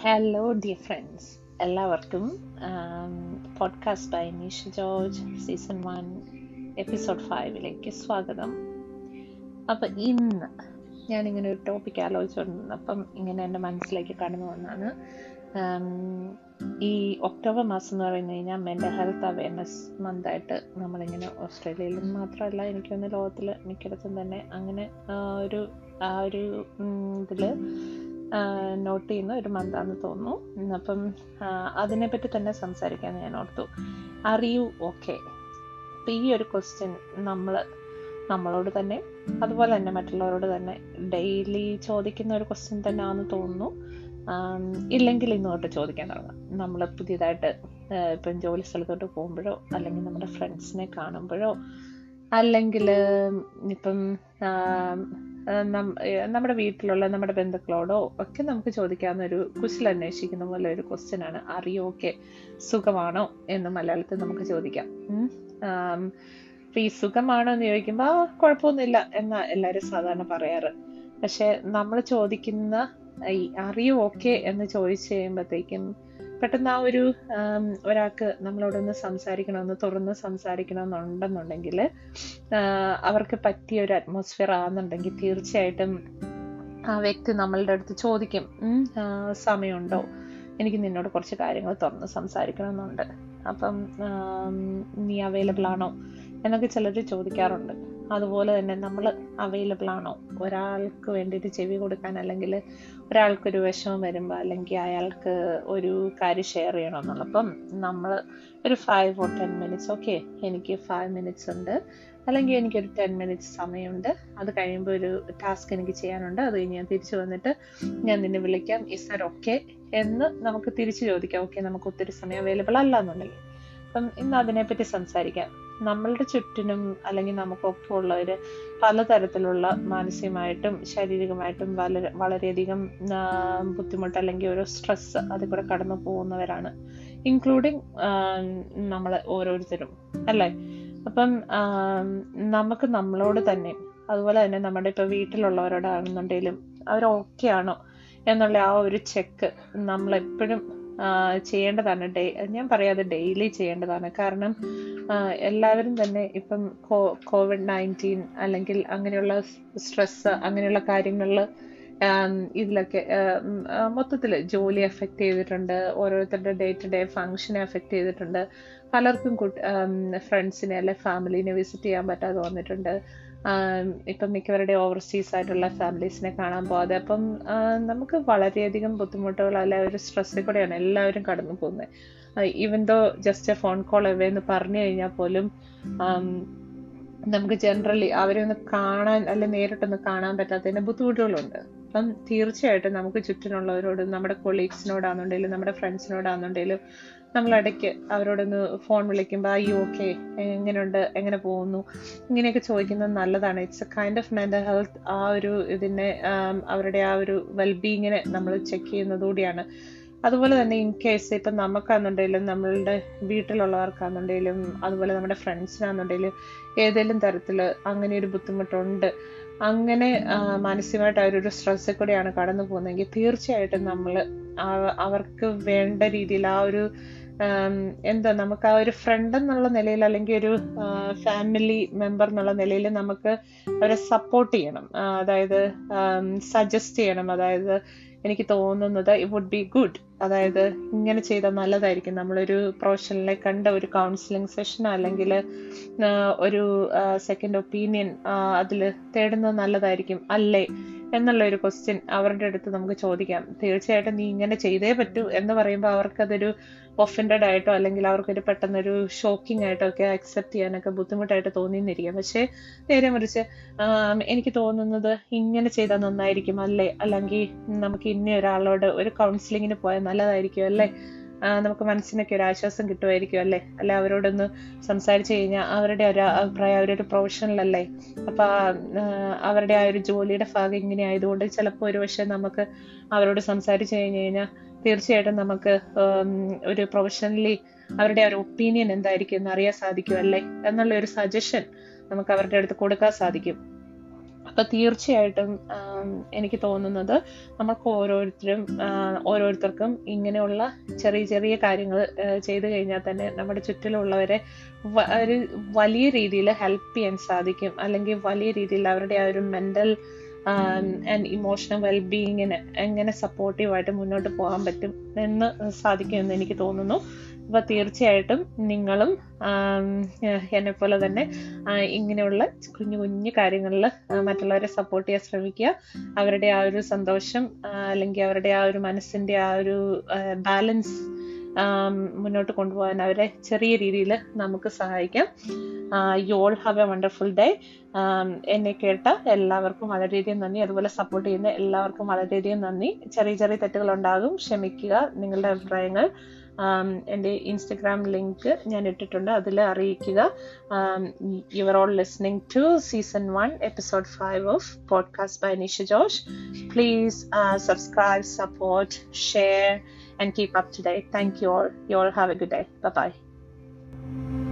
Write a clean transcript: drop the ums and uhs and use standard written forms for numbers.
Hello dear friends, എല്ലാവർക്കും podcast by Nisha George season 1 episode 5 സ്വാഗതം. അപ്പം ഇന്ന് ഞാനിങ്ങനെ ഒരു ടോപ്പിക് ആലോചിച്ചുകൊണ്ടിരുന്നപ്പം ഇങ്ങനെ എൻ്റെ മനസ്സിലേക്ക് കടന്നു വന്നാണ്. ഈ ഒക്ടോബർ മാസം എന്ന് പറഞ്ഞു കഴിഞ്ഞാൽ മെൻ്റൽ ഹെൽത്ത് അവയർനെസ് മന്തായിട്ട് നമ്മളിങ്ങനെ ഓസ്ട്രേലിയയിൽ മാത്രമല്ല, എനിക്കൊന്ന് ലോകത്തിൽ മിക്കയിടത്തും തന്നെ അങ്ങനെ ഒരു ഇതിൽ നോട്ട് ചെയ്യുന്ന ഒരു മന്താണെന്ന് തോന്നുന്നു. അപ്പം അതിനെപ്പറ്റി തന്നെ സംസാരിക്കാൻ ഞാൻ ഓർത്തു. അറിയൂ ഓക്കെ. അപ്പം ഈ ഒരു ക്വസ്റ്റ്യൻ നമ്മളോട് തന്നെ അതുപോലെ തന്നെ മറ്റുള്ളവരോട് തന്നെ ഡെയിലി ചോദിക്കുന്ന ഒരു ക്വസ്റ്റ്യൻ തന്നെ ആണെന്ന് തോന്നുന്നു. ഇല്ലെങ്കിൽ ഇന്ന് തൊട്ട് ചോദിക്കാൻ തുടങ്ങാം. നമ്മൾ പുതിയതായിട്ട് ഇപ്പം ജോലി സ്ഥലത്തോട്ട് പോകുമ്പോഴോ, അല്ലെങ്കിൽ നമ്മുടെ ഫ്രണ്ട്സിനെ കാണുമ്പോഴോ, അല്ലെങ്കിൽ ഇപ്പം നമ്മുടെ വീട്ടിലുള്ള നമ്മുടെ ബന്ധുക്കളോടോ ഒക്കെ നമുക്ക് ചോദിക്കാവുന്ന ഒരു കുശൽ അന്വേഷിക്കുന്ന പോലെ ഒരു ക്വസ്റ്റ്യൻ ആണ് അറിയോ ഓക്കെ, സുഖമാണോ എന്ന് മലയാളത്തിൽ നമുക്ക് ചോദിക്കാം. ഈ സുഖമാണോ എന്ന് ചോദിക്കുമ്പോൾ കുഴപ്പമൊന്നുമില്ല എന്നാ എല്ലാവരും സാധാരണ പറയാറ്. പക്ഷെ നമ്മൾ ചോദിക്കുന്ന ഈ അറിയോ ഓക്കെ എന്ന് ചോദിച്ചു കഴിയുമ്പോഴത്തേക്കും പെട്ടെന്ന് ആ ഒരു ഒരാൾക്ക് നമ്മളോടൊന്ന് സംസാരിക്കണമെന്ന് തുറന്ന് സംസാരിക്കണമെന്നുണ്ടെന്നുണ്ടെങ്കിൽ, അവർക്ക് പറ്റിയ ഒരു അറ്റ്മോസ്ഫിയർ ആണെന്നുണ്ടെങ്കിൽ തീർച്ചയായിട്ടും ആ വ്യക്തി നമ്മളുടെ അടുത്ത് ചോദിക്കും, സമയമുണ്ടോ, എനിക്ക് നിന്നോട് കുറച്ച് കാര്യങ്ങൾ തുറന്ന് സംസാരിക്കണമെന്നുണ്ട്, അപ്പം നീ അവൈലബിൾ ആണോ എന്നൊക്കെ ചിലർ ചോദിക്കാറുണ്ട്. അതുപോലെ തന്നെ നമ്മൾ അവൈലബിൾ ആണോ ഒരാൾക്ക് വേണ്ടിയിട്ട് ചെവി കൊടുക്കാൻ, അല്ലെങ്കിൽ ഒരാൾക്കൊരു വിഷമം വരുമ്പോൾ, അല്ലെങ്കിൽ അയാൾക്ക് ഒരു കാര്യം ഷെയർ ചെയ്യണമെന്നുള്ളപ്പം നമ്മൾ ഒരു 5 or 10 minutes, ഓക്കെ എനിക്ക് 5 minutes ഉണ്ട്, അല്ലെങ്കിൽ എനിക്കൊരു 10 minutes സമയമുണ്ട്, അത് കഴിയുമ്പോൾ ഒരു ടാസ്ക് എനിക്ക് ചെയ്യാനുണ്ട്, അത് കഴിഞ്ഞ് ഞാൻ തിരിച്ചു വന്നിട്ട് ഞാൻ നിന്നെ വിളിക്കാം, ഇസ് ദാറ്റ് ഓക്കെ എന്ന് നമുക്ക് തിരിച്ചു ചോദിക്കാം. ഓക്കെ, നമുക്ക് ഒത്തിരി സമയം അവൈലബിൾ അല്ല എന്നുണ്ടെങ്കിൽ. അപ്പം ഇന്ന് അതിനെപ്പറ്റി സംസാരിക്കാം. നമ്മളുടെ ചുറ്റിനും അല്ലെങ്കിൽ നമുക്കൊപ്പമുള്ളവർ പലതരത്തിലുള്ള മാനസികമായിട്ടും ശാരീരികമായിട്ടും വളരെയധികം ബുദ്ധിമുട്ട് അല്ലെങ്കിൽ ഒരു സ്ട്രെസ് അതിൽ കൂടെ കടന്നു പോകുന്നവരാണ്, ഇൻക്ലൂഡിങ് നമ്മൾ ഓരോരുത്തരും, അല്ലേ? അപ്പം നമുക്ക് നമ്മളോട് തന്നെ, അതുപോലെ തന്നെ നമ്മുടെ ഇപ്പോൾ വീട്ടിലുള്ളവരോടാണെന്നുണ്ടെങ്കിലും അവർ ഓക്കെ ആണോ എന്നുള്ള ആ ഒരു ചെക്ക് നമ്മളെപ്പോഴും ചെയ്യേണ്ടതാണ്. ഞാൻ പറയാതെ ഡെയിലി ചെയ്യേണ്ടതാണ്. കാരണം എല്ലാവരും തന്നെ ഇപ്പം COVID-19 അല്ലെങ്കിൽ അങ്ങനെയുള്ള സ്ട്രെസ്, അങ്ങനെയുള്ള കാര്യങ്ങളിൽ ഇതിലൊക്കെ മൊത്തത്തിൽ ജോലി എഫക്റ്റ് ചെയ്തിട്ടുണ്ട്, ഓരോരുത്തരുടെ ഡേ ടു ഡേ ഫങ്ഷനെ എഫക്റ്റ് ചെയ്തിട്ടുണ്ട്. പലർക്കും ഫ്രണ്ട്സിനെ അല്ലെ ഫാമിലിനെ വിസിറ്റ് ചെയ്യാൻ പറ്റാതെ വന്നിട്ടുണ്ട്. ഇപ്പം മിക്കവരുടെ ഓവർസീസ് ആയിട്ടുള്ള ഫാമിലീസിനെ കാണാൻ പോകാതെ. അപ്പം നമുക്ക് വളരെയധികം ബുദ്ധിമുട്ടുകൾ അല്ലെ ഒരു സ്ട്രെസ്സിൽ കൂടെയാണ് എല്ലാവരും കടന്നു പോകുന്നത്. Even though just a phone call away എന്ന് പറഞ്ഞു കഴിഞ്ഞാൽ പോലും നമുക്ക് ജനറലി അവരെ ഒന്ന് കാണാൻ അല്ലെ നേരിട്ടൊന്ന് കാണാൻ പറ്റാത്തതിന് ബുദ്ധിമുട്ടുകളുണ്ട്. അപ്പം തീർച്ചയായിട്ടും നമുക്ക് ചുറ്റിനുള്ളവരോട്, നമ്മുടെ കൊളീഗ്സിനോടാണെന്നുണ്ടെങ്കിലും നമ്മുടെ ഫ്രണ്ട്സിനോടാണെന്നുണ്ടെങ്കിലും നമ്മളിടയ്ക്ക് അവരോടൊന്ന് ഫോൺ വിളിക്കുമ്പോൾ അയ്യോ ഓക്കെ, എങ്ങനെയുണ്ട്, എങ്ങനെ പോകുന്നു, ഇങ്ങനെയൊക്കെ ചോദിക്കുന്നത് നല്ലതാണ്. It's A kind of mental health. ആ ഒരു ഇതിനെ അവരുടെ ആ ഒരു വെൽബീയിങ്ങിനെ നമ്മൾ ചെക്ക് ചെയ്യുന്നതുകൂടിയാണ്. അതുപോലെ തന്നെ ഇൻ കേസ് ഇപ്പം നമുക്കാണെന്നുണ്ടെങ്കിലും നമ്മളുടെ വീട്ടിലുള്ളവർക്കാണെന്നുണ്ടെങ്കിലും അതുപോലെ നമ്മുടെ ഫ്രണ്ട്സിനാണെന്നുണ്ടെങ്കിലും ഏതെങ്കിലും തരത്തിൽ അങ്ങനെ ഒരു ബുദ്ധിമുട്ടുണ്ട്, അങ്ങനെ മാനസികമായിട്ട് അവരൊരു സ്ട്രെസ്സിൽ കൂടെയാണ് കടന്നു പോകുന്നതെങ്കിൽ തീർച്ചയായിട്ടും നമ്മൾ അവർക്ക് വേണ്ട രീതിയിൽ ആ ഒരു നമുക്ക് ആ ഒരു ഫ്രണ്ട് എന്നുള്ള നിലയിൽ അല്ലെങ്കിൽ ഒരു ഫാമിലി മെമ്പർ എന്നുള്ള നിലയിൽ നമുക്ക് അവരെ സപ്പോർട്ട് ചെയ്യണം. അതായത് സജസ്റ്റ് ചെയ്യണം. അതായത് എനിക്ക് തോന്നുന്നത് ഇറ്റ് വുഡ് ബി ഗുഡ്, അതായത് ഇങ്ങനെ ചെയ്താൽ നല്ലതായിരിക്കും, നമ്മളൊരു പ്രൊഫഷണലിനെ കണ്ട ഒരു കൗൺസിലിംഗ് സെഷൻ അല്ലെങ്കിൽ ഒരു സെക്കൻഡ് ഒപ്പീനിയൻ അതിൽ തേടുന്നത് നല്ലതായിരിക്കും അല്ലേ എന്നുള്ള ഒരു ക്വസ്റ്റ്യൻ അവരുടെ അടുത്ത് നമുക്ക് ചോദിക്കാം. തീർച്ചയായിട്ടും നീ ഇങ്ങനെ ചെയ്തേ പറ്റൂ എന്ന് പറയുമ്പോൾ അവർക്കതൊരു ഒഫൻഡഡ് ആയിട്ടോ അല്ലെങ്കിൽ അവർക്കൊരു പെട്ടെന്നൊരു ഷോക്കിംഗ് ആയിട്ടോ ഒക്കെ അക്സെപ്റ്റ് ചെയ്യാനൊക്കെ ബുദ്ധിമുട്ടായിട്ട് തോന്നിയെന്നിരിക്കാം. പക്ഷേ നേരെ മറിച്ച് എനിക്ക് തോന്നുന്നത് ഇങ്ങനെ ചെയ്താൽ നന്നായിരിക്കും അല്ലേ, അല്ലെങ്കിൽ നമുക്ക് ഇന്ന ഒരാളോട് ഒരു കൗൺസിലിങ്ങിന് പോയാൽ നല്ലതായിരിക്കും അല്ലേ, നമുക്ക് മനസ്സിനൊക്കെ ഒരു ആശ്വാസം കിട്ടുമായിരിക്കും അല്ലേ, അല്ലെ അവരോടൊന്ന് സംസാരിച്ചു കഴിഞ്ഞാൽ അവരുടെ ഒരു അഭിപ്രായം, അവരൊരു പ്രൊഫഷണൽ അല്ലേ, അപ്പം അവരുടെ ആ ഒരു ജോലിയുടെ ഭാഗം ഇങ്ങനെ ആയതുകൊണ്ട് ചിലപ്പോൾ ഒരു പക്ഷേ നമുക്ക് അവരോട് സംസാരിച്ചു കഴിഞ്ഞാൽ തീർച്ചയായിട്ടും നമുക്ക് ഒരു പ്രൊഫഷണലി അവരുടെ ഒരു ഒപ്പീനിയൻ എന്തായിരിക്കും എന്ന് അറിയാൻ സാധിക്കും അല്ലേ എന്നുള്ള ഒരു സജഷൻ നമുക്ക് അവരുടെ അടുത്ത് കൊടുക്കാൻ സാധിക്കും. അപ്പം തീർച്ചയായിട്ടും എനിക്ക് തോന്നുന്നത് നമുക്ക് ഓരോരുത്തർക്കും ഇങ്ങനെയുള്ള ചെറിയ ചെറിയ കാര്യങ്ങൾ ചെയ്തു കഴിഞ്ഞാൽ തന്നെ നമ്മുടെ ചുറ്റിലുള്ളവരെ ഒരു വലിയ രീതിയിൽ ഹെൽപ്പ് ചെയ്യാൻ സാധിക്കും, അല്ലെങ്കിൽ വലിയ രീതിയിൽ അവരുടെ ആ ഒരു മെൻ്റൽ ആൻഡ് ഇമോഷണൽ വെൽബീയിങ്ങിന് എങ്ങനെ സപ്പോർട്ടീവായിട്ട് മുന്നോട്ട് പോകാൻ പറ്റും എന്ന് സാധിക്കുമെന്ന് എനിക്ക് തോന്നുന്നു. അപ്പോൾ തീർച്ചയായിട്ടും നിങ്ങളും എന്നെ പോലെ തന്നെ ഇങ്ങനെയുള്ള കുഞ്ഞു കുഞ്ഞു കാര്യങ്ങളിൽ മറ്റുള്ളവരെ സപ്പോർട്ട് ചെയ്യാൻ ശ്രമിക്കുക. അവരുടെ ആ ഒരു സന്തോഷം അല്ലെങ്കിൽ അവരുടെ ആ ഒരു മനസ്സിൻ്റെ ആ ഒരു ബാലൻസ് മുന്നോട്ട് കൊണ്ടുപോകാൻ അവരെ ചെറിയ രീതിയിൽ നമുക്ക് സഹായിക്കാം. You all have A wonderful day. എന്നെ കേട്ട എല്ലാവർക്കും വളരെയധികം നന്ദി. അതുപോലെ സപ്പോർട്ട് ചെയ്യുന്ന എല്ലാവർക്കും വളരെയധികം നന്ദി. ചെറിയ ചെറിയ തെറ്റുകളുണ്ടാകും, ക്ഷമിക്കുക. നിങ്ങളുടെ അഭിപ്രായങ്ങൾ എൻ്റെ ഇൻസ്റ്റഗ്രാം ലിങ്ക് ഞാൻ ഇട്ടിട്ടുണ്ട്, അതിൽ അറിയിക്കുക. You are all listening to season 1 episode 5 of Podcast by Nisha Josh. Please subscribe, support, share and keep up to date. Thank you all. You all have a good day. Bye-bye.